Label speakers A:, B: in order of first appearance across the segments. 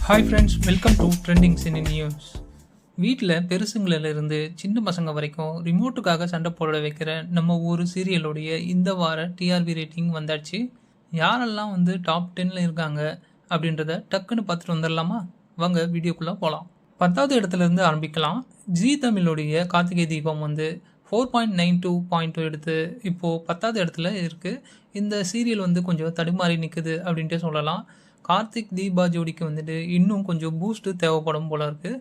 A: Hi friends, welcome to trending cine news. வீட்டில் பெருசுங்களிலிருந்து சின்ன பசங்க வரைக்கும் ரிமோட்டுக்காக சண்டை போட வைக்கிற நம்ம ஊர் சீரியலுடைய இந்த வார டிஆர்பி ரேட்டிங் வந்தாச்சு. யாரெல்லாம் டாப் 10ல் இருக்காங்க அப்படின்றத டக்குன்னு பார்த்துட்டு வந்துடலாமா? வாங்க வீடியோக்குள்ளே போகலாம். 10வது இடத்துலேருந்து ஆரம்பிக்கலாம். ஜி தமிழுடைய கார்த்திகை தீபம் 4.92 பாயிண்ட் எடுத்து இப்போது 10வது இடத்துல இருக்குது. இந்த சீரியல் கொஞ்சம் தடுமாறி நிற்குது அப்படின்ட்டு சொல்லலாம். கார்த்திக் தீபா ஜோடிக்கு இன்னும் கொஞ்சம் பூஸ்ட்டு தேவைப்படும் போல இருக்குது.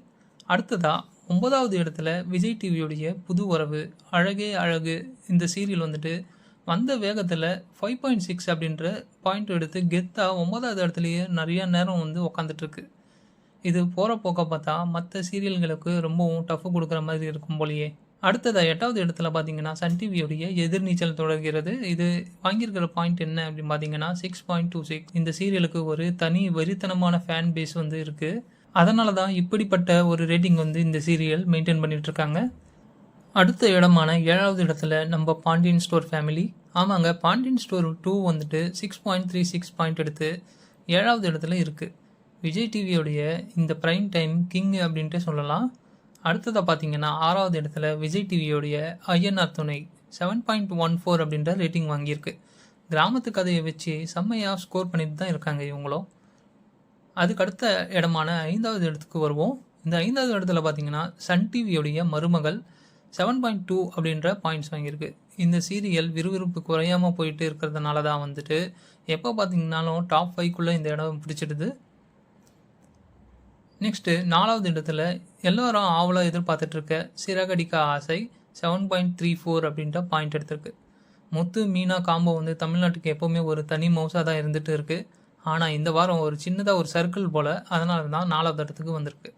A: அடுத்ததாக 9வது இடத்துல விஜய் டிவியோடைய புது வரவு அழகே அழகு. இந்த சீரியல் வந்த வேகத்தில் 5.6 அப்படின்ற பாயிண்ட் எடுத்து கெத்தாக 9வது இடத்துலையே நிறையா நேரம் உக்காந்துட்ருக்கு. இது போகிற போக்க பார்த்தா மற்ற சீரியல்களுக்கு ரொம்பவும் டஃப் கொடுக்குற மாதிரி இருக்கும் போலையே. அடுத்ததாக 8வது இடத்துல பார்த்தீங்கன்னா சன் டிவியோடைய எதிர்நீச்சல் தொடர்கிறது. இது வாங்கியிருக்கிற பாயிண்ட் என்ன அப்படின்னு பார்த்தீங்கன்னா 6.26. இந்த சீரியலுக்கு ஒரு தனி வெறித்தனமான ஃபேன் பேஸ் இருக்குது. அதனால தான் இப்படிப்பட்ட ஒரு ரேட்டிங் இந்த சீரியல் மெயின்டைன் பண்ணிட்டு இருக்காங்க. அடுத்த இடமான 7வது இடத்துல நம்ம பாண்டியன் ஸ்டோர் ஃபேமிலி. ஆமாங்க, பாண்டியன் ஸ்டோர் 2 6.36 பாயிண்ட் எடுத்து 7வது இடத்துல இருக்குது. விஜய் டிவியோடைய இந்த ப்ரைம் டைம் கிங் அப்படின்ட்டு சொல்லலாம். அடுத்ததாக பார்த்தீங்கன்னா 6வது இடத்துல விஜய் டிவியோடைய ஐஎன்ஆர் துணை 7.14 அப்படின்ற ரேட்டிங் வாங்கியிருக்கு. கிராமத்து கதையை வச்சு செம்மையாக ஸ்கோர் பண்ணிட்டு தான் இருக்காங்க இவங்களும். அதுக்கடுத்த இடமான 5வது இடத்துக்கு வருவோம். இந்த 5வது இடத்துல பார்த்தீங்கன்னா சன் டிவியோடைய மருமகள் 7.2 அப்படின்ற பாயிண்ட்ஸ் வாங்கியிருக்கு. இந்த சீரியல் விறுவிறுப்பு குறையாமல் போயிட்டு இருக்கிறதுனால தான் எப்போ பார்த்தீங்கன்னாலும் டாப் 5க்குள்ளே இந்த இடம் பிடிச்சிடுது. நெக்ஸ்ட்டு 4வது இடத்துல எல்லோரும் ஆவலாக எதிர்பார்த்துட்ருக்க சிறகடிக்க ஆசை 7.34 அப்படின்ற பாயிண்ட் எடுத்திருக்கு. முத்து மீனா காம்போ தமிழ்நாட்டுக்கு எப்போவுமே ஒரு தனி மவுசாக தான் இருந்துகிட்டு இருக்குது. ஆனால் இந்த வாரம் ஒரு சின்னதாக ஒரு சர்க்கிள் போல், அதனால தான் 4வது இடத்துக்கு வந்திருக்கு.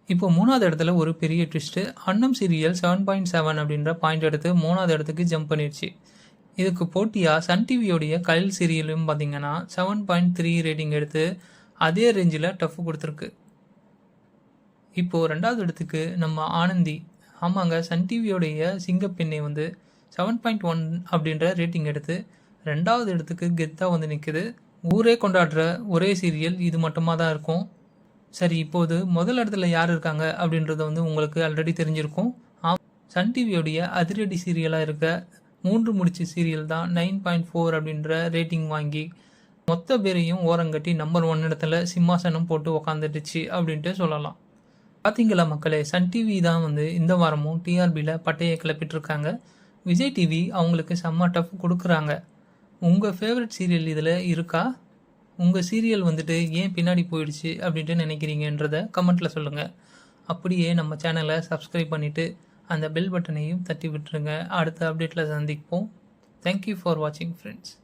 A: இப்போ 3வது இடத்துல ஒரு பெரிய ட்விஸ்ட்டு. அன்னம் சீரியல் 7.7 அப்படின்ற பாயிண்ட் எடுத்து 3வது இடத்துக்கு ஜம்ப் பண்ணிடுச்சு. இதுக்கு போட்டியாக சன் டிவியோடைய கயல் சீரியலும் பார்த்திங்கன்னா 7.3 ரேட்டிங் எடுத்து அதே ரேஞ்சில் டஃப் கொடுத்துருக்கு. இப்போது 2வது இடத்துக்கு நம்ம ஆனந்தி. ஆமாங்க, சன் டிவியோடைய சிங்கப்பெண்ணை 7.1 அப்படின்ற ரேட்டிங் எடுத்து 2வது இடத்துக்கு கெத்தாக நிற்குது. ஊரே கொண்டாடுற ஒரே சீரியல் இது மட்டுமா தான் இருக்கும். சரி, இப்போது முதல் இடத்துல யார் இருக்காங்க அப்படின்றது உங்களுக்கு ஆல்ரெடி தெரிஞ்சிருக்கும். சன் டிவியோடைய அதிரடி சீரியலாக இருக்க 3 முடிச்சு சீரியல் தான் 9.4 அப்படின்ற ரேட்டிங் வாங்கி மொத்த பேரையும் ஓரங்கட்டி நம்பர் 1 இடத்துல சிம்மாசனம் போட்டு உக்காந்துடுச்சு அப்படின்ட்டு சொல்லலாம். பார்த்தீங்களா மக்களே, சன் டிவி தான் இந்த வாரமும் டிஆர்பியில் பட்டையை கிளப்பிட்டுருக்காங்க. விஜய் டிவி அவங்களுக்கு செம்ம டஃப் கொடுக்குறாங்க. உங்கள் ஃபேவரட் சீரியல் இதில் இருக்கா? உங்கள் சீரியல் ஏன் பின்னாடி போயிடுச்சு அப்படின்ட்டு நினைக்கிறீங்கன்றதை கமெண்ட்டில் சொல்லுங்கள். அப்படியே நம்ம சேனலை சப்ஸ்கிரைப் பண்ணிவிட்டு அந்த பெல் பட்டனையும் தட்டி விட்டுருங்க. அடுத்த அப்டேட்டில் சந்திப்போம். தேங்க்யூ ஃபார் வாட்சிங் ஃப்ரெண்ட்ஸ்.